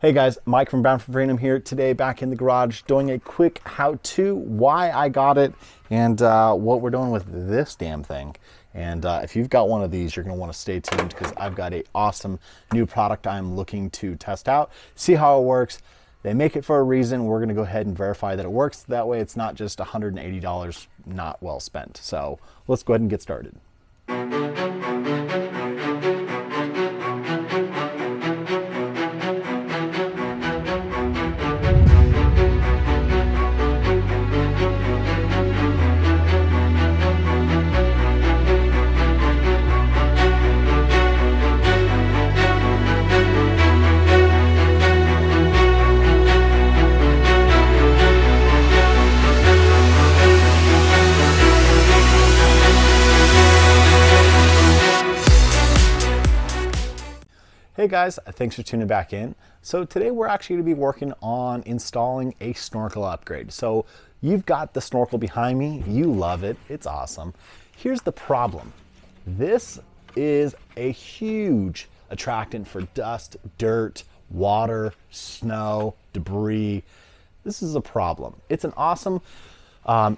Hey guys, Mike from Bound for Freedom here today, back in the garage doing a quick how-to, why I got it, and what we're doing with this damn thing. And if you've got one of these, you're going to want to stay tuned because I've got a awesome new product I'm looking to test out, see how it works. They make it for a reason. We're going to go ahead and verify that it works. That way it's not just $180 not well spent. So let's go ahead and get started. Hey guys, thanks for tuning back in. So today we're actually going to be working on installing a snorkel upgrade. So you've got the snorkel behind me, you love it, it's awesome. Here's the problem. This is a huge attractant for dust, dirt, water, snow, debris. This is a problem. It's an awesome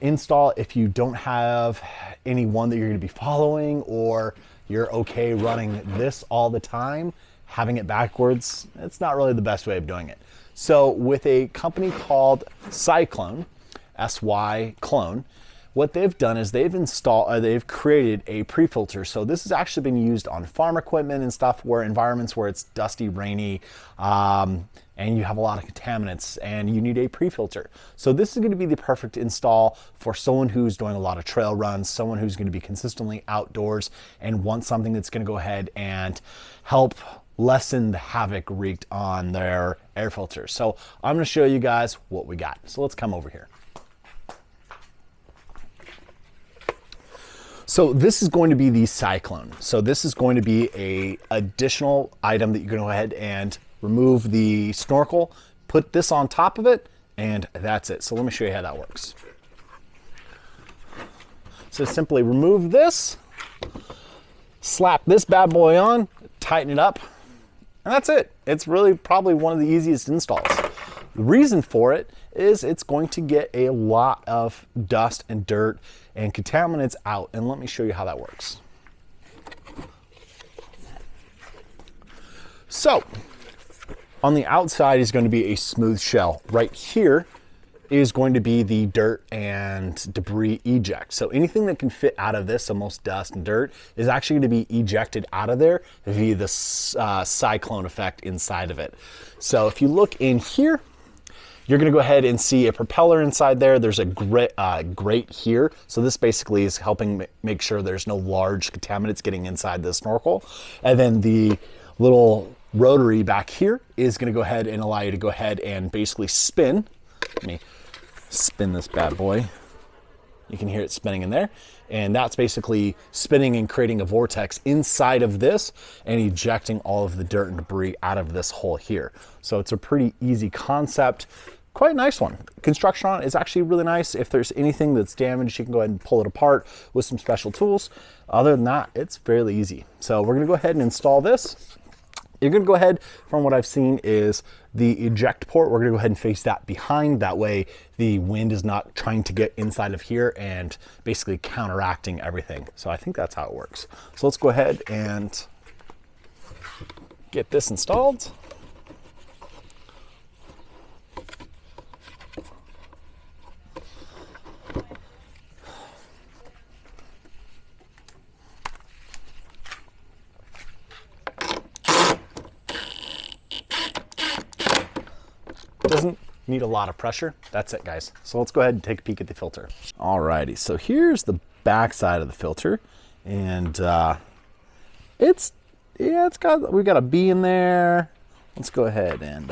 install if you don't have anyone that you're going to be following, or you're okay running this all the time. Having it backwards, it's not really the best way of doing it. So with a company called Sy-Klone, S-Y-Klone, what they've done is they've created a pre-filter. So this has actually been used on farm equipment and stuff, where environments where it's dusty, rainy, and you have a lot of contaminants and you need a pre-filter. So this is going to be the perfect install for someone who's doing a lot of trail runs, someone who's going to be consistently outdoors and wants something that's going to go ahead and help lessen the havoc wreaked on their air filters. So I'm going to show you guys what we got. So let's come over here. So this is going to be the Sy-Klone. So this is going to be a additional item that you're going to go ahead and remove the snorkel, put this on top of it, and that's it. So let me show you how that works. So simply remove this, slap this bad boy on, tighten it up, and that's it. It's really probably one of the easiest installs. The reason for it is it's going to get a lot of dust and dirt and contaminants out. And let me show you how that works. So on the outside is going to be a smooth shell. Right here is going to be the dirt and debris eject. So anything that can fit out of this, so most dust and dirt, is actually going to be ejected out of there via the Sy-Klone effect inside of it. So if you look in here, you're going to go ahead and see a propeller inside there. There's a grate here. So this basically is helping make sure there's no large contaminants getting inside the snorkel. And then the little rotary back here is going to go ahead and allow you to go ahead and basically spin. Let me spin this bad boy. You can hear it spinning in there. And that's basically spinning and creating a vortex inside of this and ejecting all of the dirt and debris out of this hole here. So it's a pretty easy concept. Quite a nice one. Construction on it is actually really nice. If there's anything that's damaged, you can go ahead and pull it apart with some special tools. Other than that, it's fairly easy. So we're gonna go ahead and install this. You're gonna go ahead, from what I've seen, is the eject port. We're gonna go ahead and face that behind. That way the wind is not trying to get inside of here and basically counteracting everything. So I think that's how it works. So let's go ahead and get this installed. Doesn't need a lot of pressure. That's it, guys. So let's go ahead and take a peek at the filter. Alrighty, so here's the back side of the filter, and we've got a B in there. Let's go ahead and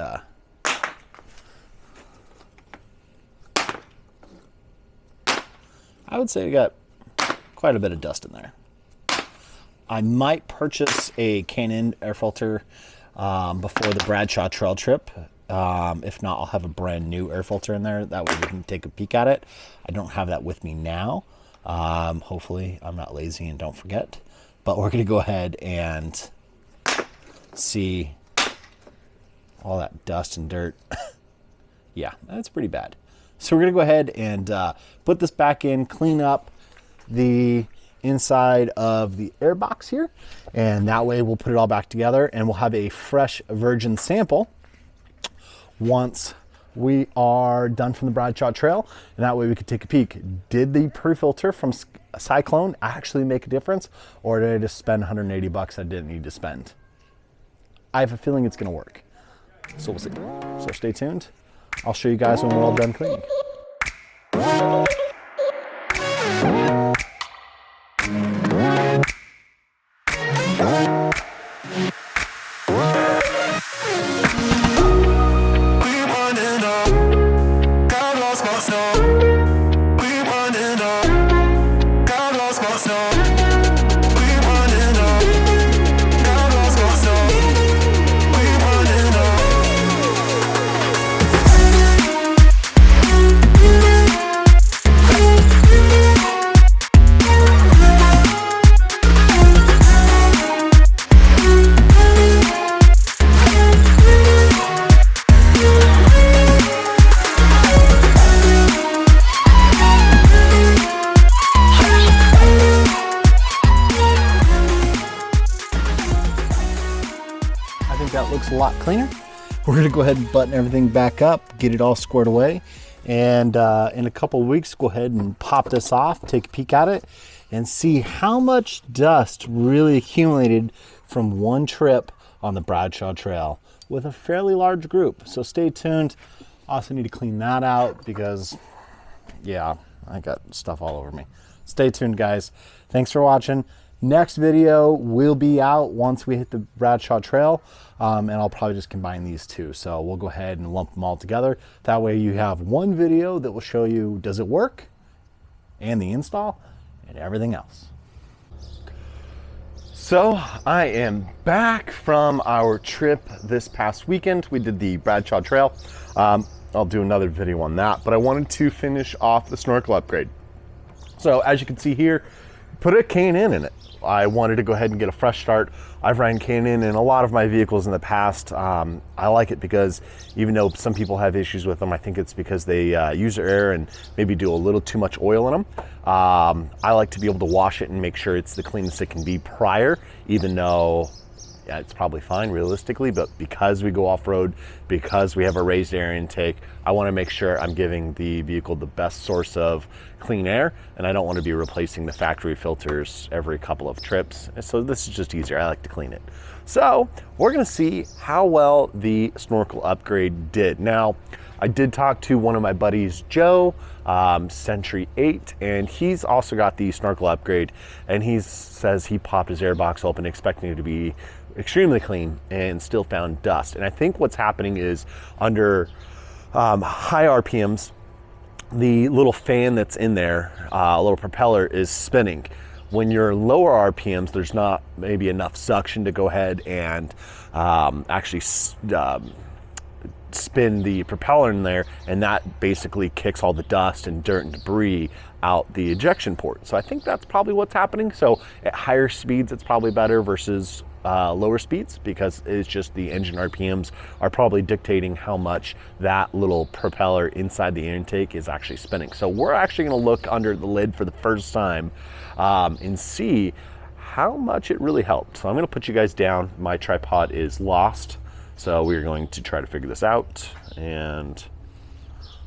I would say we got quite a bit of dust in there. I might purchase a K&N air filter before the Bradshaw trail trip. If not, I'll have a brand new air filter in there. That way we can take a peek at it. I don't have that with me now. Hopefully I'm not lazy and don't forget. But we're going to go ahead and see all that dust and dirt. Yeah, that's pretty bad. So we're gonna go ahead and put this back in, clean up the inside of the air box here, and that way we'll put it all back together and we'll have a fresh virgin sample once we are done from the Bradshaw Trail, and that way we could take a peek. Did the pre-filter from Sy-Klone actually make a difference, or did I just spend 180 bucks I didn't need to spend? I have a feeling it's gonna work. So we'll see. So stay tuned. I'll show you guys when we're all done cleaning. That looks a lot cleaner. We're gonna go ahead and button everything back up, get it all squared away, and in a couple of weeks, go ahead and pop this off, take a peek at it, and see how much dust really accumulated from one trip on the Bradshaw Trail with a fairly large group. So stay tuned. Also need to clean that out because, yeah, I got stuff all over me. Stay tuned, guys. Thanks for watching. Next video will be out once we hit the Bradshaw Trail, and I'll probably just combine these two. So we'll go ahead and lump them all together. That way you have one video that will show you, does it work, and the install, and everything else. So I am back from our trip this past weekend. We did the Bradshaw Trail. I'll do another video on that, but I wanted to finish off the snorkel upgrade. So as you can see here, put a K&N in it. I wanted to go ahead and get a fresh start. I've ran K&N in a lot of my vehicles in the past. I like it because even though some people have issues with them, I think it's because they use their air and maybe do a little too much oil in them. I like to be able to wash it and make sure it's the cleanest it can be prior, even though yeah, it's probably fine realistically, but because we go off-road, because we have a raised air intake, I want to make sure I'm giving the vehicle the best source of clean air, and I don't want to be replacing the factory filters every couple of trips. So this is just easier. I like to clean it. So we're going to see how well the snorkel upgrade did. Now, I did talk to one of my buddies, Joe, Century 8, and he's also got the snorkel upgrade, and he says he popped his air box open expecting it to be extremely clean and still found dust. And I think what's happening is under high RPMs, the little fan that's in there, a little propeller, is spinning. When you're lower RPMs, there's not maybe enough suction to go ahead and actually spin the propeller in there, and that basically kicks all the dust and dirt and debris out the ejection port. So I think that's probably what's happening. So at higher speeds, it's probably better versus lower speeds, because it's just the engine RPMs are probably dictating how much that little propeller inside the intake is actually spinning. So we're actually going to look under the lid for the first time and see how much it really helped. So I'm going to put you guys down. My tripod is lost, so we're going to try to figure this out. And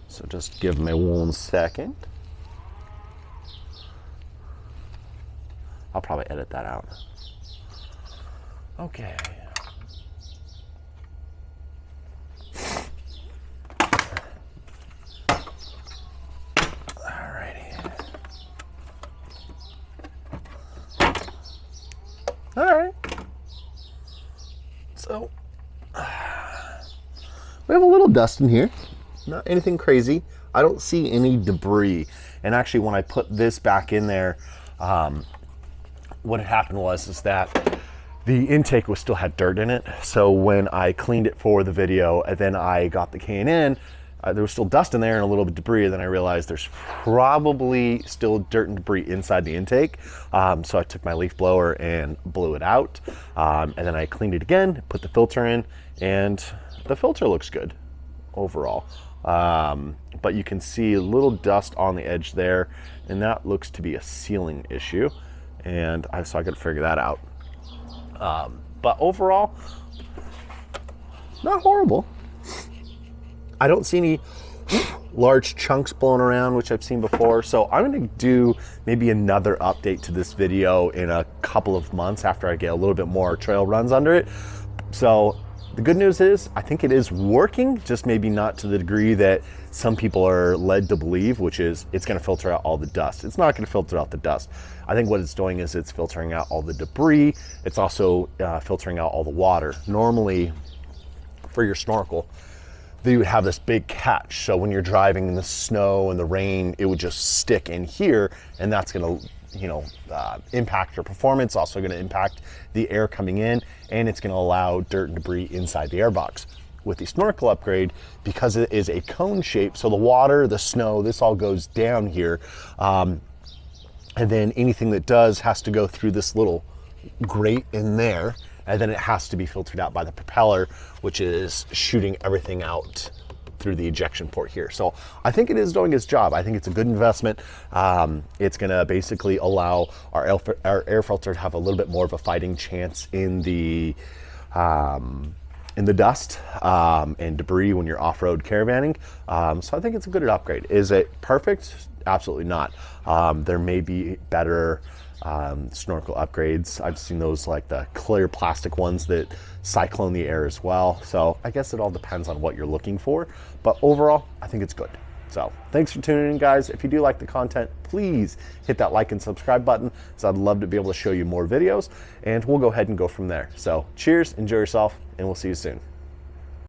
so just give me 1 second. I'll probably edit that out. Okay. Alrighty. All right. So we have a little dust in here. Not anything crazy. I don't see any debris. And actually, when I put this back in there, what had happened is that the intake still had dirt in it. So when I cleaned it for the video, and then I got the K&N, there was still dust in there and a little bit of debris, and then I realized there's probably still dirt and debris inside the intake. So I took my leaf blower and blew it out, and then I cleaned it again, put the filter in, and the filter looks good overall. But you can see a little dust on the edge there, and that looks to be a sealing issue, and so I got to figure that out. But overall, not horrible. I don't see any large chunks blown around, which I've seen before. So I'm going to do maybe another update to this video in a couple of months after I get a little bit more trail runs under it. So the good news is I think it is working, just maybe not to the degree that some people are led to believe, which is it's going to filter out all the dust. It's not going to filter out the dust. I think what it's doing is it's filtering out all the debris. It's also filtering out all the water. Normally, for your snorkel, you would have this big catch. So when you're driving in the snow and the rain, it would just stick in here, and that's going to, impact your performance. Also going to impact the air coming in, and it's going to allow dirt and debris inside the airbox. With the snorkel upgrade, because it is a cone shape, so the water, the snow, this all goes down here, and then anything that does has to go through this little grate in there, and then it has to be filtered out by the propeller, which is shooting everything out through the ejection port here. So I think it is doing its job. I think it's a good investment. It's gonna basically allow our air filter to have a little bit more of a fighting chance in the dust and debris when you're off-road caravanning. So I think it's a good upgrade. Is it perfect? Absolutely not. There may be better snorkel upgrades. I've seen those, like the clear plastic ones that Sy-Klone the air as well. So I guess it all depends on what you're looking for, but overall I think it's good. So thanks for tuning in, guys. If you do like the content, please hit that like and subscribe button, so I'd love to be able to show you more videos, and we'll go ahead and go from there. So cheers, enjoy yourself, and we'll see you soon.